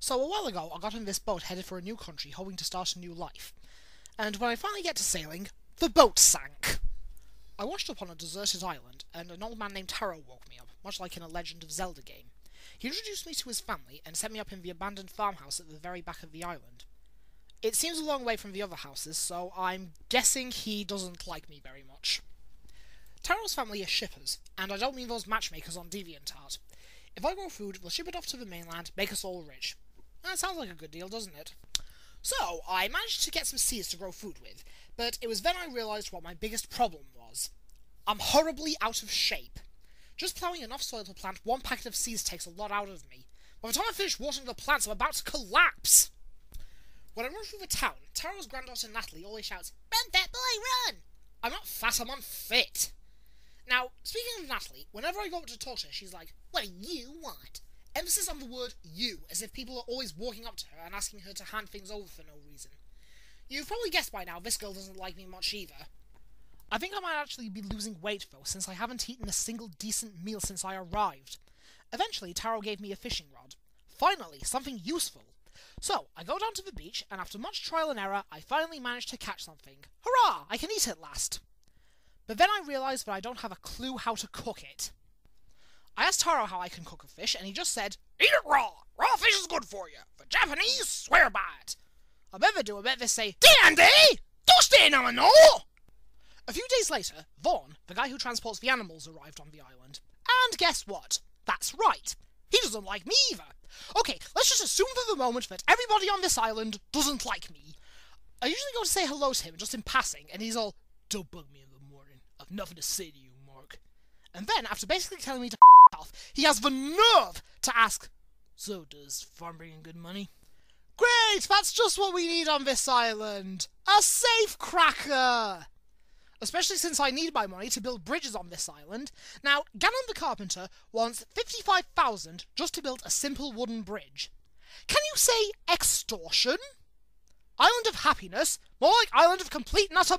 So a while ago, I got on this boat headed for a new country, hoping to start a new life. And when I finally get to sailing, the boat sank. I washed up on a deserted island, and an old man named Taro woke me up, much like in a Legend of Zelda game. He introduced me to his family, and set me up in the abandoned farmhouse at the very back of the island. It seems a long way from the other houses, so I'm guessing he doesn't like me very much. Taro's family are shippers, and I don't mean those matchmakers on DeviantArt. If I grow food, they'll ship it off to the mainland, make us all rich. That sounds like a good deal, doesn't it? So, I managed to get some seeds to grow food with, but it was then I realised what my biggest problem was. I'm horribly out of shape. Just ploughing enough soil to plant one packet of seeds takes a lot out of me. By the time I finish watering the plants, I'm about to collapse! When I run through the town, Taro's granddaughter Natalie always shouts, "Run, fat boy, run!" I'm not fat, I'm unfit. Now, speaking of Natalie, whenever I go up to talk to her, she's like, "What do you want?" Emphasis on the word "you," as if people are always walking up to her and asking her to hand things over for no reason. You've probably guessed by now, this girl doesn't like me much either. I think I might actually be losing weight though, since I haven't eaten a single decent meal since I arrived. Eventually, Taro gave me a fishing rod. Finally, something useful. So, I go down to the beach, and after much trial and error, I finally manage to catch something. Hurrah! I can eat it at last. But then I realise that I don't have a clue how to cook it. I asked Taro how I can cook a fish, and he just said, "Eat it raw! Raw fish is good for you! The Japanese swear by it!" I bet they say, "Dandy! Toasty no no!" A few days later, Vaughn, the guy who transports the animals, arrived on the island. And guess what? That's right. He doesn't like me either. Okay, let's just assume for the moment that everybody on this island doesn't like me. I usually go to say hello to him just in passing, and he's all, "Don't bug me in the morning. I've nothing to say to you, Mark." And then, after basically telling me to off, he has the nerve to ask, "So, does farm bring in good money?" Great! That's just what we need on this island! A safe cracker! Especially since I need my money to build bridges on this island. Now, Gannon the Carpenter wants 55,000 just to build a simple wooden bridge. Can you say extortion? Island of happiness? More like island of complete and utter